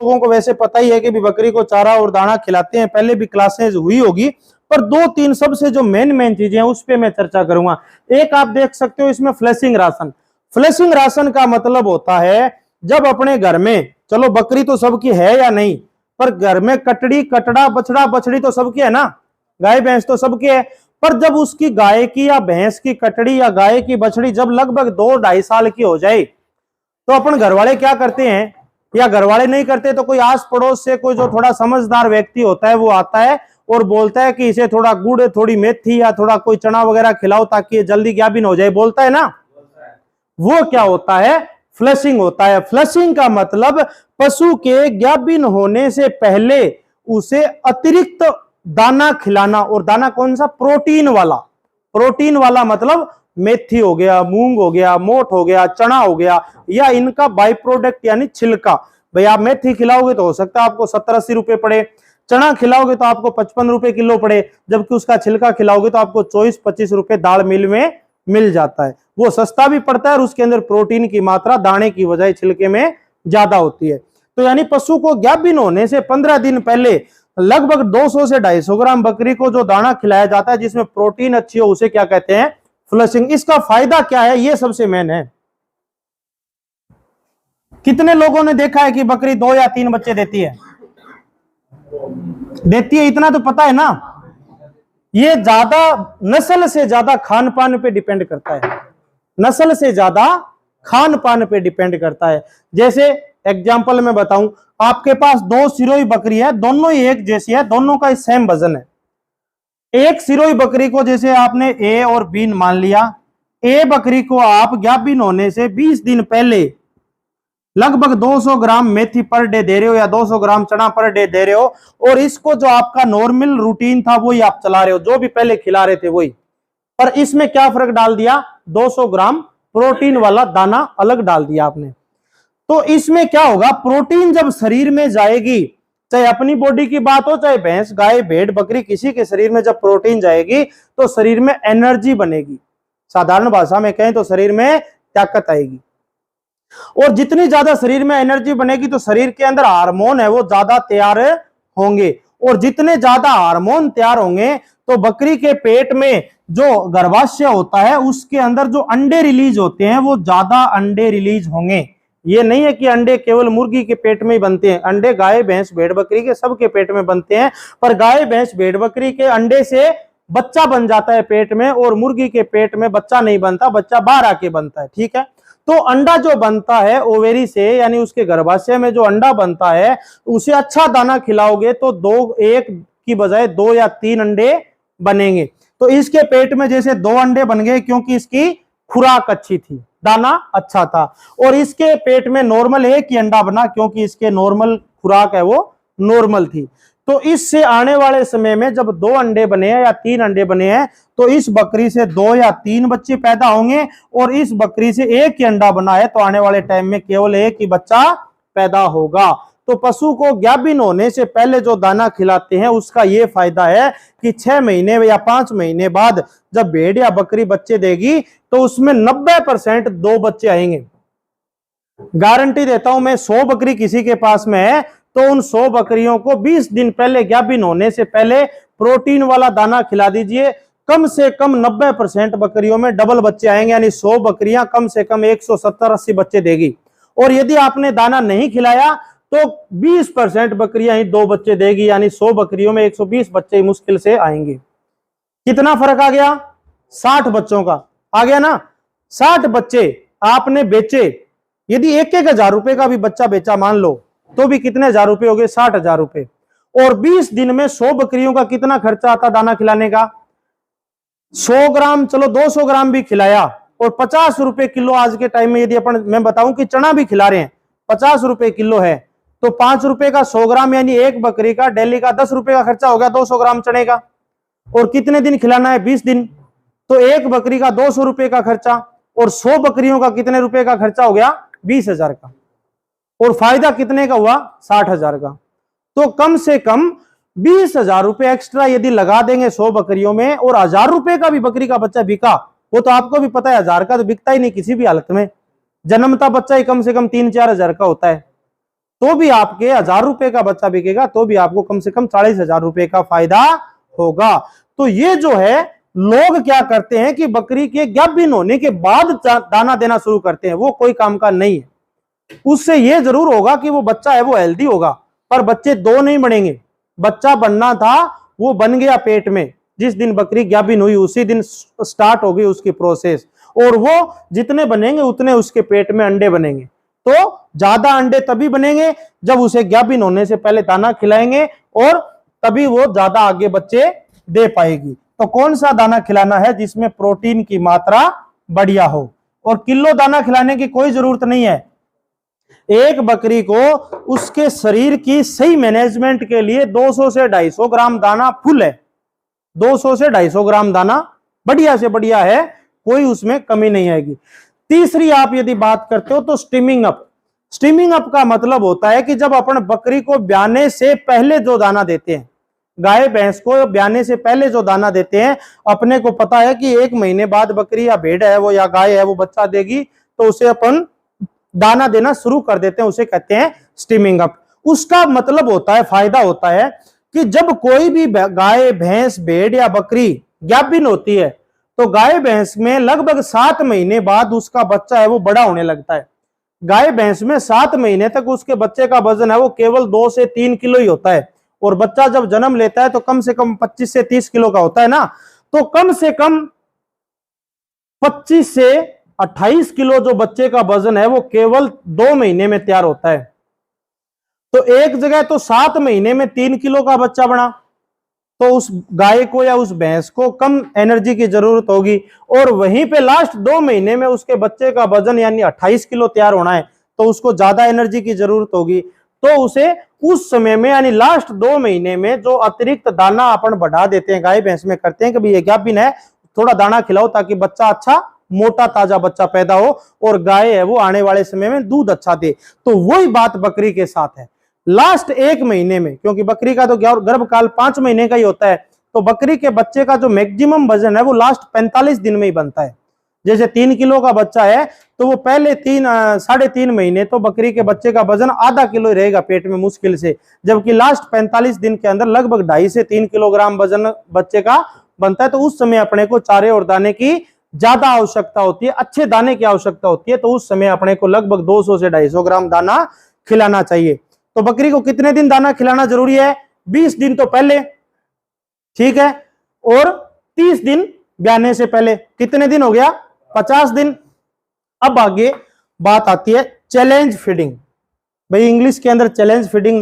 लोगों को वैसे पता ही है कि भी बकरी को चारा और दाना खिलाते हैं, पहले भी क्लासेस हुई होगी, पर दो तीन सबसे जो मेन चीजें हैं उस पे मैं चर्चा करूंगा। एक आप देख सकते हो इसमें फ्लैशिंग राशन। फ्लैशिंग राशन का मतलब होता है जब अपने घर में, चलो बकरी तो सबकी है या नहीं, पर घर में कटड़ी कटड़ा बछड़ा बछड़ी तो सबकी है ना, गाय भैंस तो सबकी है, पर जब उसकी गाय की या भैंस की कटड़ी या गाय की बछड़ी जब लगभग 2-2.5 साल की हो जाए तो अपन घर वाले क्या करते हैं, या घर वाले नहीं करते तो कोई आस पड़ोस से कोई जो थोड़ा समझदार व्यक्ति होता है वो आता है और बोलता है कि इसे थोड़ा गुड़, थोड़ी मेथी या थोड़ा कोई चना वगैरह खिलाओ ताकि ये जल्दी गाभिन हो जाए, बोलता है ना। वो क्या होता है, फ्लशिंग होता है। फ्लशिंग का मतलब पशु के गाभिन होने से पहले उसे अतिरिक्त दाना खिलाना, और दाना कौन सा, प्रोटीन वाला। प्रोटीन वाला मतलब मेथी हो गया, मूंग हो गया, मोठ हो गया, चना हो गया, या इनका बाई प्रोडक्ट यानी छिलका। भाई आप मेथी खिलाओगे तो हो सकता है आपको 70-80 रुपए पड़े, चना खिलाओगे तो आपको 55 रुपए किलो पड़े, जबकि उसका छिलका खिलाओगे तो आपको 24-25 रुपए दाल मिल में मिल जाता है। वो सस्ता भी पड़ता है और उसके अंदर प्रोटीन की मात्रा दाने की बजाय छिलके में ज्यादा होती है। तो यानी पशु को गाभिन होने से 15 दिन पहले लगभग 200 से 250 ग्राम बकरी को जो दाना खिलाया जाता है जिसमें प्रोटीन अच्छी हो उसे क्या कहते हैं, फ्लशिंग। इसका फायदा क्या है, ये सबसे मेन है। कितने लोगों ने देखा है कि बकरी 2 या 3 बच्चे देती है? देती है, इतना तो पता है ना। ये ज्यादा नस्ल से ज्यादा खान पान पे डिपेंड करता है, नस्ल से ज्यादा खान पान पे डिपेंड करता है। जैसे एग्जांपल में बताऊं, आपके पास 2 सिरोही बकरी है, दोनों ही एक जैसी है, दोनों का सेम वजन है। एक सिरोही बकरी को जैसे आपने ए और बी मान लिया, ए बकरी को आप गाभिन होने से 20 दिन पहले लगभग 200 ग्राम मेथी पर डे दे रहे हो या 200 ग्राम चना पर डे दे रहे हो, और इसको जो आपका नॉर्मल रूटीन था वही आप चला रहे हो, जो भी पहले खिला रहे थे वही। पर इसमें क्या फर्क डाल दिया, 200 ग्राम प्रोटीन वाला दाना अलग डाल दिया आपने। तो इसमें क्या होगा, प्रोटीन जब शरीर में जाएगी, चाहे अपनी बॉडी की बात हो चाहे भैंस गाय भेड़ बकरी किसी के शरीर में जब प्रोटीन जाएगी तो शरीर में एनर्जी बनेगी, साधारण भाषा में कहें तो शरीर में ताकत आएगी। और जितनी ज्यादा शरीर में एनर्जी बनेगी तो शरीर के अंदर हार्मोन है वो ज्यादा तैयार होंगे, और जितने ज्यादा हार्मोन तैयार होंगे तो बकरी के पेट में जो गर्भाशय होता है उसके अंदर जो अंडे रिलीज होते हैं वो ज्यादा अंडे रिलीज होंगे। ये नहीं है कि अंडे केवल मुर्गी के पेट में ही बनते हैं, अंडे गाय भैंस भेड़ बकरी के सबके पेट में बनते हैं, पर गाय भैंस भेड़ बकरी के अंडे से बच्चा बन जाता है पेट में, और मुर्गी के पेट में बच्चा नहीं बनता, बच्चा बाहर आके बनता है। ठीक है, तो अंडा जो बनता है ओवेरी से यानी उसके गर्भाशय में जो अंडा बनता है उसे अच्छा दाना खिलाओगे तो 1 की बजाय 2 या 3 अंडे बनेंगे। तो इसके पेट में जैसे 2 अंडे बन गए क्योंकि इसकी खुराक अच्छी थी, दाना अच्छा था, और इसके पेट में नॉर्मल 1 ही अंडा बना क्योंकि इसके नॉर्मल खुराक है वो नॉर्मल थी। तो इससे आने वाले समय में जब 2 अंडे बने हैं या 3 अंडे बने हैं तो इस बकरी से 2 या 3 बच्चे पैदा होंगे, और इस बकरी से 1 ही अंडा बना है तो आने वाले टाइम में केवल 1 ही बच्चा पैदा होगा। तो पशु को गाभिन होने से पहले जो दाना खिलाते हैं उसका यह फायदा है कि 6 महीने या 5 महीने बाद जब भेड़ या बकरी बच्चे देगी तो उसमें 90% 2 बच्चे आएंगे। गारंटी देता हूं मैं, 100 बकरी किसी के पास में है तो उन 100 बकरियों को 20 दिन पहले गाभिन होने से पहले प्रोटीन वाला दाना खिला दीजिए, कम से कम 90% बकरियों में डबल बच्चे आएंगे, यानी 100 बकरियां कम से कम 170-80 बच्चे देगी। और यदि आपने दाना नहीं खिलाया तो 20% बकरियां ही 2 बच्चे देगी, यानी 100 बकरियों में 120 बच्चे मुश्किल से आएंगे। कितना फर्क आ गया, 60 बच्चों का आ गया ना। 60 बच्चे आपने बेचे, यदि 1-1 हजार रुपए का भी बच्चा बेचा मान लो तो भी कितने हजार रुपए हो गए, 60,000 रुपए। और 20 दिन में 100 बकरियों का कितना खर्चा आता दाना खिलाने का, 100 ग्राम, चलो 200 ग्राम भी खिलाया, और 50 रुपए किलो आज के टाइम में यदि अपन, मैं बताऊं कि चना भी खिला रहे हैं 50 रुपए किलो है, तो 5 रुपए का 100 ग्राम यानी एक बकरी का डेली का 10 रुपए का खर्चा हो गया 200 ग्राम चने का। और कितने दिन खिलाना है, 20 दिन, तो एक बकरी का 200 रुपए का खर्चा, और 100 बकरियों का कितने रुपए का खर्चा हो गया, 20,000 का, और फायदा कितने का हुआ, 60,000 का। तो कम से कम 20,000 रुपए एक्स्ट्रा यदि लगा देंगे 100 बकरियों में, और 1,000 रुपए का भी बकरी का बच्चा बिका, वो तो आपको भी पता है 1,000 का तो बिकता ही नहीं किसी भी हालत में, जन्मता बच्चा ही कम से कम 3-4 हजार का होता है। तो भी आपके 1000 रुपए का बच्चा बिकेगा तो भी आपको कम से कम 40,000 रुपए का फायदा होगा। तो ये जो है लोग क्या करते हैं कि बकरी के गाभिन होने के बाद दाना देना शुरू करते हैं, वो कोई काम का नहीं है। उससे ये जरूर होगा कि वो बच्चा है वो हेल्दी होगा, पर बच्चे दो नहीं बनेंगे। बच्चा बनना था वो बन गया पेट में, जिस दिन बकरी गाभिन हुई उसी दिन स्टार्ट हो गई उसकी प्रोसेस, और वो जितने बनेंगे उतने उसके पेट में अंडे बनेंगे। तो ज्यादा अंडे तभी बनेंगे जब उसे गाभिन होने से पहले दाना खिलाएंगे, और तभी वो ज्यादा आगे बच्चे दे पाएगी। तो कौन सा दाना खिलाना है जिसमें प्रोटीन की मात्रा बढ़िया हो, और किलो दाना खिलाने की कोई जरूरत नहीं है। एक बकरी को उसके शरीर की सही मैनेजमेंट के लिए 200 से 250 ग्राम दाना फुल है। 200 से 250 ग्राम दाना बढ़िया से बढ़िया है, कोई उसमें कमी नहीं आएगी। तीसरी आप यदि बात करते हो तो स्टीमिंग अप। स्टीमिंग अप का मतलब होता है कि जब अपन बकरी को ब्याने से पहले जो दाना देते हैं, गाय भैंस को ब्याने से पहले जो दाना देते हैं, अपने को पता है कि 1 महीने बाद बकरी या भेड़ है वो या गाय है वो बच्चा देगी, तो उसे अपन दाना देना शुरू कर देते हैं, उसे कहते हैं स्टीमिंग अप। उसका मतलब होता है, फायदा होता है कि जब कोई भी गाय भैंस भेड़ या बकरी गाभिन होती है तो गाय भैंस में लगभग 7 महीने बाद उसका बच्चा है वो बड़ा होने लगता है। गाय भैंस में 7 महीने तक उसके बच्चे का वजन है वो केवल 2 से 3 किलो ही होता है, और बच्चा जब जन्म लेता है तो कम से कम 25 से 30 किलो का होता है ना। तो कम से कम 25 से 28 किलो जो बच्चे का वजन है वो केवल 2 महीने में तैयार होता है। तो एक जगह तो 7 महीने में 3 किलो का बच्चा बना, तो उस गाय को या उस भैंस को कम एनर्जी की जरूरत होगी, और वहीं पे लास्ट 2 महीने में उसके बच्चे का वजन यानी 28 किलो तैयार होना है, तो उसको ज्यादा एनर्जी की जरूरत होगी। तो उसे उस समय में यानी लास्ट 2 महीने में जो अतिरिक्त दाना अपन बढ़ा देते हैं, गाय भैंस में करते हैं कि भाई ये गाभिन है थोड़ा दाना खिलाओ ताकि बच्चा अच्छा मोटा ताजा बच्चा पैदा हो, और गाय है वो आने वाले समय में दूध अच्छा दे। तो वही बात बकरी के साथ है। लास्ट 1 महीने में, क्योंकि बकरी का तो गर्भकाल 5 महीने का ही होता है, तो बकरी के बच्चे का जो मैक्सिमम वजन है वो लास्ट 45 दिन में ही बनता है। जैसे 3 किलो का बच्चा है तो वो पहले 3.5 महीने तो बकरी के बच्चे का वजन आधा किलो ही रहेगा पेट में मुश्किल से, जबकि लास्ट 45 दिन के अंदर लगभग 2.5 से 3 किलोग्राम वजन बच्चे का बनता है। तो उस समय अपने को चारे और दाने की ज्यादा आवश्यकता होती है, अच्छे दाने की आवश्यकता होती है, तो उस समय अपने को लगभग 200 से 250 ग्राम दाना खिलाना चाहिए। तो बकरी को कितने दिन दाना खिलाना जरूरी है? 20 दिन तो पहले, ठीक है, और 30 दिन ब्याने से पहले। कितने दिन हो गया? 50 दिन। अब आगे बात आती है चैलेंज फीडिंग। भाई इंग्लिश के अंदर चैलेंज फीडिंग